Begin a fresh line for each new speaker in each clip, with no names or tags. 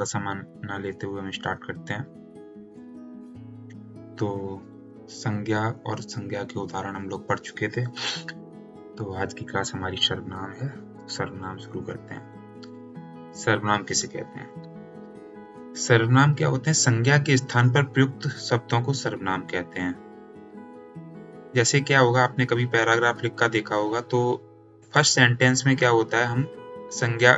ज़्यादा समय न लेते हुए हम स्टार्ट करते हैं। तो संज्ञा और संज्ञा के उदाहरण हम लोग पढ़ चुके थे। तो आज की क्लास हमारी सर्वनाम है। सर्वनाम शुरू करते हैं। सर्वनाम किसे कहते हैं? सर्वनाम क्या होते हैं? संज्ञा के स्थान पर प्रयुक्त शब्दों को सर्वनाम कहते हैं। जैसे क्या होगा, आपने कभी पैराग्राफ लिख कर देखा होगा, तो फर्स्ट सेंटेंस में क्या होता है, हम संज्ञा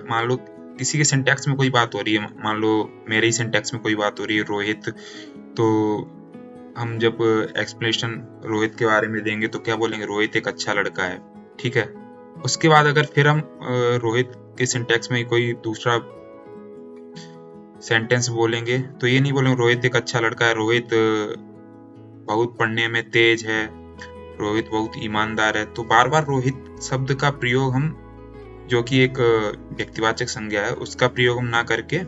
मान लो किसी के सिंटैक्स में कोई बात हो रही है, मान लो मेरे ही सिंटैक्स में कोई बात हो रही है, रोहित, तो हम जब एक्सप्लेनेशन रोहित के बारे में देंगे तो क्या बोलेंगे? रोहित एक अच्छा लड़का है, ठीक है। उसके बाद अगर फिर हम रोहित के सिंटैक्स में कोई दूसरा सेंटेंस बोलेंगे तो ये नहीं बोलेंगे रोहित एक अच्छा लड़का है, रोहित बहुत पढ़ने में तेज है, रोहित बहुत ईमानदार है। तो बार बार रोहित शब्द का प्रयोग हम, जो कि एक व्यक्तिवाचक संज्ञा है, उसका प्रयोग हम ना करके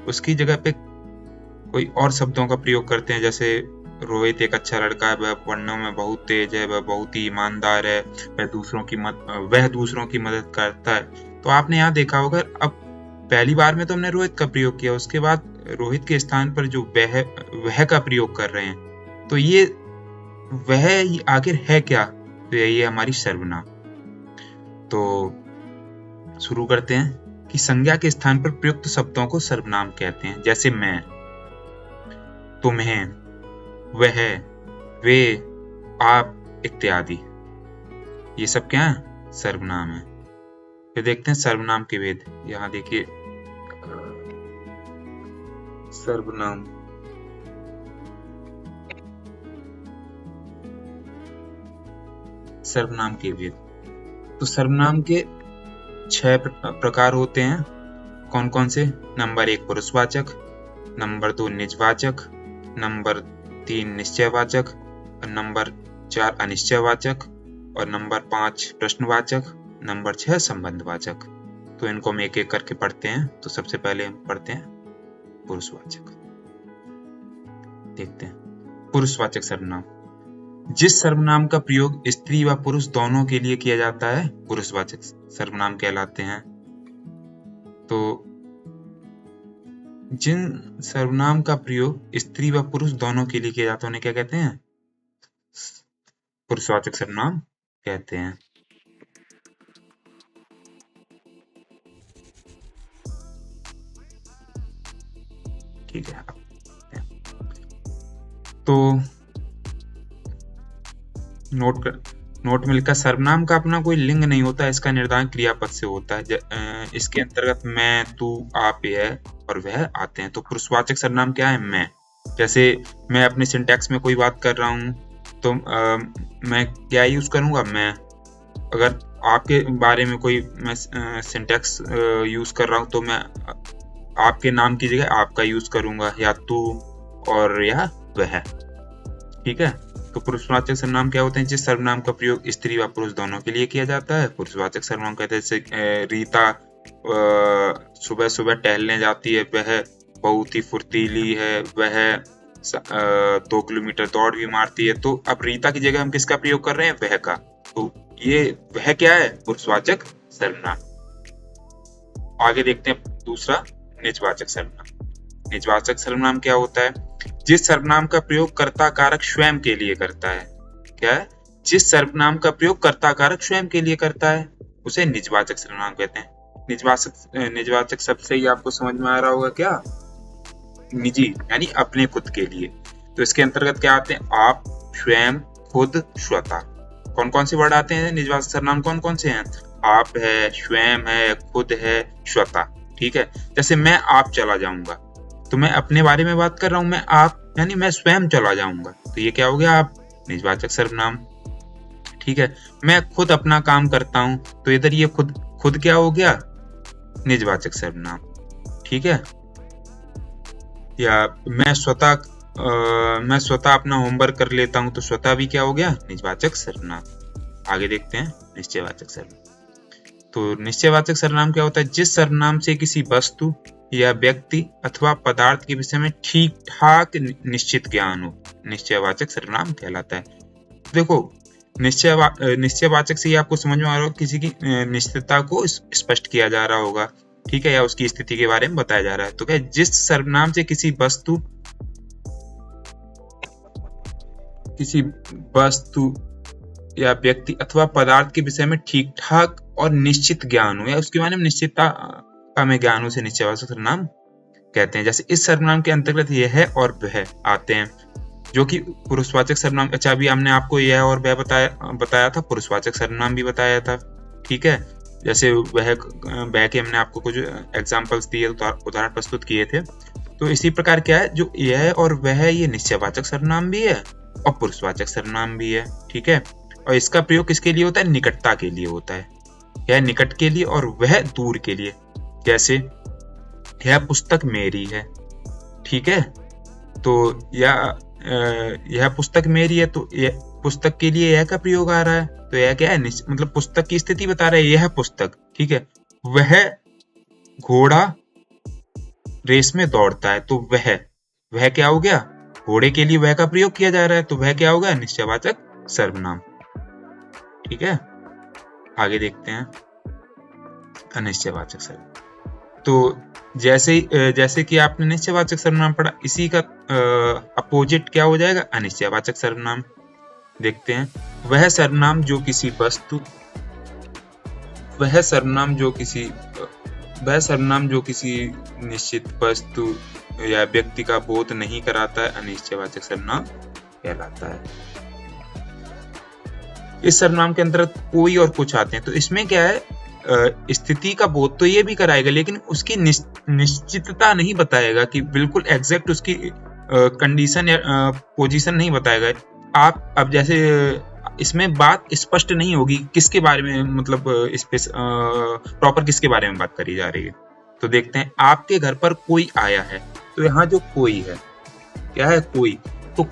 उसकी जगह पे कोई और शब्दों का प्रयोग करते हैं। जैसे रोहित एक अच्छा लड़का है, वह पढ़ने में बहुत तेज है, वह बहुत ही ईमानदार है, वह दूसरों की मदद करता है। तो आपने यहाँ देखा होगा, अब पहली बार में तो हमने रोहित का प्रयोग किया, उसके बाद रोहित के स्थान पर जो वह का प्रयोग कर रहे हैं, तो ये वह आखिर है क्या? तो यही है हमारी सर्वनाम। तो शुरू करते हैं कि संज्ञा के स्थान पर प्रयुक्त शब्दों को सर्वनाम कहते हैं। जैसे मैं, तुम्हें, वह, वे, आप इत्यादि, ये सब क्या है? सर्वनाम है। फिर देखते हैं सर्वनाम के भेद। यहाँ देखिए, सर्वनाम, सर्वनाम के भेद। तो सर्वनाम के 6 प्रकार होते हैं। कौन कौन से? नंबर 1 पुरुषवाचक, नंबर 2 निजवाचक, नंबर 3 निश्चयवाचक, और नंबर 4 अनिश्चयवाचक, और नंबर 5 प्रश्नवाचक, नंबर 6 संबंधवाचक। तो इनको हम एक एक करके पढ़ते हैं। तो सबसे पहले हम पढ़ते हैं पुरुषवाचक। देखते हैं पुरुषवाचक सर्वनाम। जिस सर्वनाम का प्रयोग स्त्री व पुरुष दोनों के लिए किया जाता है, पुरुषवाचक सर्वनाम कहलाते हैं। तो जिन सर्वनाम का प्रयोग स्त्री व पुरुष दोनों के लिए किया जाता है, उन्हें क्या कहते हैं? पुरुषवाचक सर्वनाम कहते हैं। ठीक है, तो नोट में लिखा, सर्वनाम का अपना कोई लिंग नहीं होता, इसका निर्धारण क्रियापद से होता है। इसके अंतर्गत मैं, तू, आप, यह और वह आते हैं। तो पुरुषवाचक सर्वनाम क्या है? मैं। जैसे मैं अपने सिंटैक्स में कोई बात कर रहा हूँ तो मैं क्या यूज करूंगा? मैं। अगर आपके बारे में कोई मैं सिंटैक्स यूज कर रहा हूँ तो मैं आपके नाम की जगह आपका यूज करूंगा, या तू और या वह। ठीक है। तो पुरुषवाचक सर्वनाम क्या होते हैं? जिस सर्वनाम का प्रयोग स्त्री व पुरुष दोनों के लिए किया जाता है, पुरुषवाचक सर्वनाम कहते हैं। जैसे रीता सुबह सुबह टहलने जाती है, वह बहुत ही फुर्तीली है, वह 2 किलोमीटर दौड़ भी मारती है। तो अब रीता की जगह हम किसका प्रयोग कर रहे हैं? वह का। तो ये वह क्या है? पुरुषवाचक सर्वनाम। आगे देखते हैं दूसरा, निजवाचक सर्वनाम। निजवाचक सर्वनाम क्या होता है? जिस सर्वनाम का प्रयोग कर्ता कारक स्वयं के लिए करता है। क्या है? जिस सर्वनाम का प्रयोग कर्ता कारक स्वयं के लिए करता है, उसे निजवाचक सर्वनाम कहते हैं। निजवाचक शब्द से ही आपको समझ में आ रहा होगा क्या? निजी, यानी अपने खुद के लिए। तो इसके अंतर्गत क्या आते हैं? आप, स्वयं, खुद, स्वतः। कौन कौन से वर्ड आते हैं निजवाचक सर्वनाम? कौन कौन से हैं? आप है, स्वयं है, खुद है, स्वतः। ठीक है। जैसे मैं आप चला जाऊंगा, तो मैं अपने बारे में बात कर रहा हूं, मैं आप यानी मैं स्वयं चला जाऊंगा, तो ये क्या हो गया? आप, निजवाचक सर्वनाम। ठीक है। मैं खुद अपना काम करता हूं, तो इधर ये खुद क्या हो गया? निजवाचक सर्वनाम। ठीक है। या मैं स्वतः अपना होमवर्क कर लेता हूं, तो स्वतः भी क्या हो गया? निजवाचक सर्वनाम। आगे देखते हैं निश्चयवाचक सर्वनाम। तो निश्चयवाचक सर्वनाम क्या होता है? जिस सर्वनाम से किसी वस्तु या व्यक्ति अथवा पदार्थ के विषय में ठीक ठाक निश्चित ज्ञान हो, निश्चयवाचक सर्वनाम कहलाता है। देखो, निश्चयवाचक से ही आपको समझ में आ रहा होगा, किसी की निश्चितता को स्पष्ट किया जा रहा होगा। ठीक है, या उसकी स्थिति के बारे में बताया जा रहा है। तो क्या जिस सर्वनाम से किसी वस्तु या व्यक्ति अथवा पदार्थ के विषय में ठीक ठाक और निश्चित ज्ञान हो, या उसके बारे में निश्चितता का में ज्ञान हो, उसे निश्चयवाचक सर्वनाम कहते हैं। जैसे इस सर्वनाम के अंतर्गत यह और वह आते हैं, जो कि पुरुषवाचक सर्वनाम। अच्छा, अभी हमने आपको यह और वह बताया था, पुरुषवाचक सर्वनाम भी बताया था। ठीक है, जैसे वह के हमने आपको कुछ एग्जाम्पल्स दिए, उदाहरण प्रस्तुत किए थे। तो इसी प्रकार क्या है, जो यह और वह, ये निश्चयवाचक सर्वनाम भी है और पुरुषवाचक सर्वनाम भी है। ठीक है, और इसका प्रयोग किसके लिए होता है? निकटता के लिए होता है। यह निकट के लिए और वह दूर के लिए। जैसे यह पुस्तक मेरी है, ठीक है, तो यह पुस्तक मेरी है, तो यह पुस्तक के लिए यह का प्रयोग आ रहा है। तो यह क्या है? मतलब पुस्तक की स्थिति बता रहा है, यह पुस्तक। ठीक है, वह घोड़ा रेस में दौड़ता है, तो वह क्या हो गया? घोड़े के लिए वह का प्रयोग किया जा रहा है, तो वह क्या होगा? निश्चयवाचक सर्वनाम। ठीक है, आगे देखते हैं अनिश्चयवाचक सर्वनाम। तो जैसे कि आपने निश्चयवाचक सर्वनाम पढ़ा, इसी का अपोजिट क्या हो जाएगा? अनिश्चयवाचक सर्वनाम। देखते हैं, वह सर्वनाम जो किसी निश्चित वस्तु या व्यक्ति का बोध नहीं कराता है, अनिश्चयवाचक सर्वनाम कहलाता है। इस सर्वनाम के अंतर्गत कोई और कुछ आते हैं। तो इसमें क्या है, स्थिति का बोध तो ये भी कराएगा, लेकिन उसकी निश्चितता नहीं बताएगा कि बिल्कुल एग्जैक्ट उसकी कंडीशन या पोजीशन नहीं बताएगा। आप अब जैसे इसमें बात स्पष्ट नहीं होगी किसके बारे में, मतलब प्रॉपर किसके बारे में बात करी जा रही है। तो देखते हैं, आपके घर पर कोई आया है। तो यहाँ जो कोई है, क्या है? कोई। तो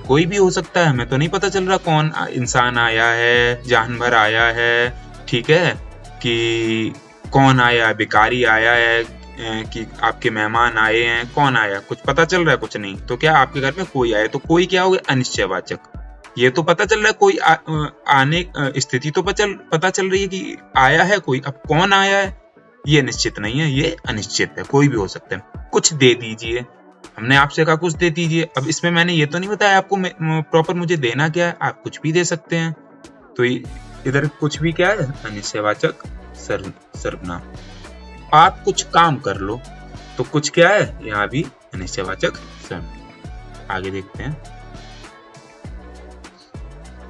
कोई भी हो सकता है, हमें तो नहीं पता चल रहा कौन इंसान आया है, जानवर आया है, ठीक है, कि कौन आया है, भिखारी आया है, कि आपके मेहमान आए हैं, कौन आया, कुछ पता चल रहा है? कुछ नहीं। तो क्या आपके घर में कोई आया, तो कोई क्या हो गया? अनिश्चयवाचक। ये तो पता चल रहा है कोई आने, स्थिति तो पता चल रही है कि आया है कोई, अब कौन आया है ये निश्चित नहीं है, ये अनिश्चित है, कोई भी हो सकता है। कुछ दे दीजिए, हमने आपसे कहा कुछ दे दीजिए। अब इसमें मैंने ये तो नहीं बताया आपको प्रॉपर मुझे देना क्या है, आप कुछ भी दे सकते हैं। तो इधर कुछ भी क्या है? अनिश्चयवाचक सर्वनाम। आप कुछ काम कर लो, तो कुछ क्या है? यहाँ भी अनिश्चयवाचक सर्वनाम। आगे देखते हैं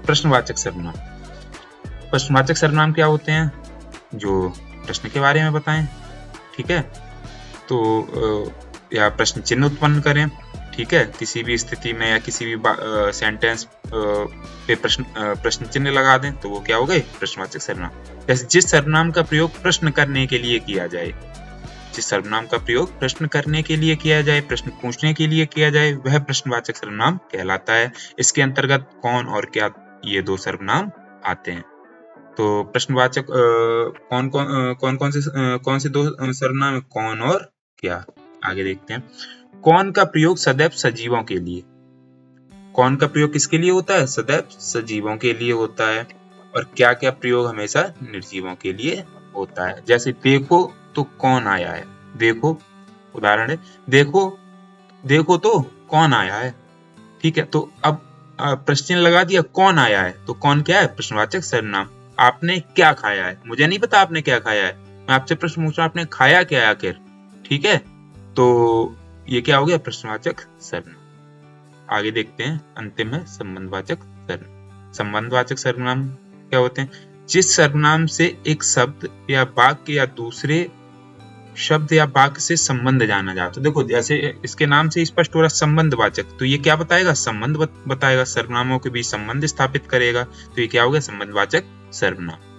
प्रश्नवाचक सर्वनाम। प्रश्नवाचक सर्वनाम क्या होते हैं? जो प्रश्न के बारे में बताएं, ठीक है, तो या प्रश्न चिन्ह उत्पन्न करें, ठीक है, किसी भी स्थिति में या किसी भी सेंटेंस पे प्रश्न चिन्ह लगा दें, तो वो क्या हो गए? प्रश्नवाचक सर्वनाम। जैसे जिस सर्वनाम का प्रयोग प्रश्न करने के लिए किया जाए, जिस सर्वनाम का प्रयोग प्रश्न करने के लिए किया जाए, प्रश्न पूछने के लिए किया जाए, वह प्रश्नवाचक सर्वनाम कहलाता है। इसके अंतर्गत कौन और क्या, ये दो सर्वनाम आते हैं। तो प्रश्नवाचक कौन से दो सर्वनाम? कौन और क्या। आगे देखते हैं, कौन का प्रयोग सदैव सजीवों के लिए। कौन का प्रयोग किसके लिए होता है? सदैव सजीवों के लिए होता है। और क्या क्या प्रयोग हमेशा निर्जीवों के लिए होता है। जैसे देखो तो कौन आया है, देखो उदाहरण है, देखो तो कौन आया है, ठीक है। तो अब प्रश्न लगा दिया, कौन आया है, तो कौन क्या है? प्रश्नवाचक सर्वनाम। आपने क्या खाया है, मुझे नहीं पता आपने क्या खाया है, मैं आपसे प्रश्न पूछ रहा हूं, आपने खाया क्या आखिर, ठीक है, तो ये क्या हो गया? प्रश्नवाचक सर्वनाम। आगे देखते हैं, अंतिम है संबंधवाचक सर्वनाम। संबंधवाचक सर्वनाम क्या होते हैं? जिस सर्वनाम से एक शब्द या वाक्य या दूसरे शब्द या वाक्य से संबंध जाना जाता है। देखो जैसे इसके नाम से स्पष्ट हो रहा संबंधवाचक, तो ये क्या बताएगा? संबंध बताएगा, सर्वनामों के बीच संबंध स्थापित करेगा, तो ये क्या हो गया? संबंधवाचक सर्वनाम।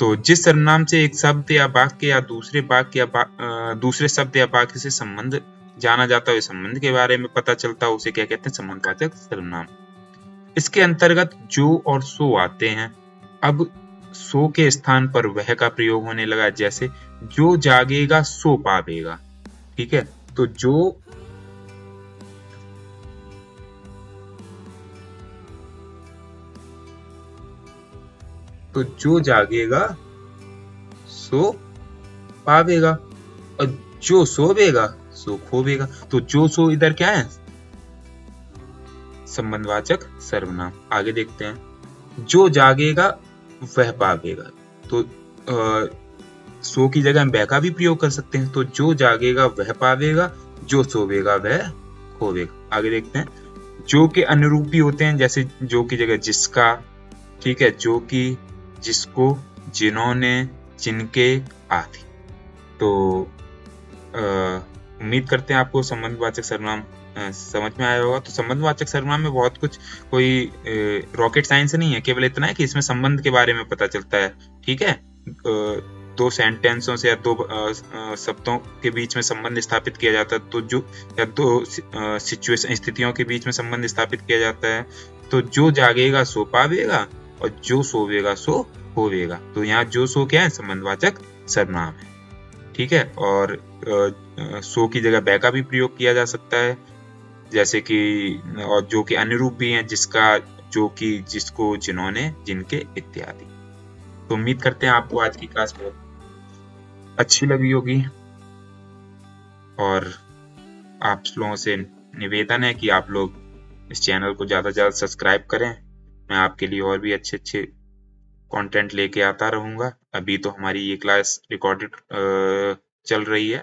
तो जिस सर्वनाम से एक शब्द या वाक्य या दूसरे वाक्य या दूसरे शब्द या वाक्य से संबंध जाना जाता है, संबंध के बारे में पता चलता है, उसे क्या कहते हैं? संबंधवाचक सर्वनाम। इसके अंतर्गत जो और सो आते हैं। अब सो के स्थान पर वह का प्रयोग होने लगा, जैसे जो जागेगा सो पावेगा, ठीक है। तो जो जागेगा सो पावेगा, और जो सोवेगा सो खोवेगा। तो जो सो इधर क्या है, संबंधवाचक सर्वनाम। आगे देखते हैं, जो जागेगा वह पावेगा। तो सो की जगह हम वह का भी प्रयोग कर सकते हैं। तो जो जागेगा वह पावेगा, जो सोवेगा वह खोवेगा। आगे देखते हैं, जो के अनुरूपी होते हैं, जैसे जो की जगह जिसका, ठीक है, जो की, जिसको, जिन्होंने, जिनके आदि। तो उम्मीद करते हैं आपको संबंधवाचक सर्वनाम समझ में आया होगा। तो संबंधवाचक सर्वनाम में बहुत कुछ, कोई रॉकेट साइंस नहीं है, केवल इतना है कि इसमें संबंध के बारे में पता चलता है। ठीक है, दो सेंटेंसों से या दो शब्दों के बीच में संबंध स्थापित किया जाता है, तो जो, या दो सिचुएशन, स्थितियों के बीच में संबंध स्थापित किया जाता है। तो जो जागेगा सो पावेगा, और जो सोवेगा सो होवेगा। तो यहाँ जो सो क्या है, संबंधवाचक सर्वनाम है। ठीक है, और सो की जगह बै का भी प्रयोग किया जा सकता है, जैसे कि, और जो के अनुरूप भी हैं, जिसका, जो कि, जिसको, जिन्होंने, जिनके इत्यादि। तो उम्मीद करते हैं आपको आज की क्लास बहुत अच्छी लगी होगी, और आप लोगों से निवेदन है कि आप लोग इस चैनल को ज़्यादा से ज़्यादा सब्सक्राइब करें। मैं आपके लिए और भी अच्छे अच्छे कंटेंट लेके आता रहूँगा। अभी तो हमारी ये क्लास रिकॉर्डेड चल रही है।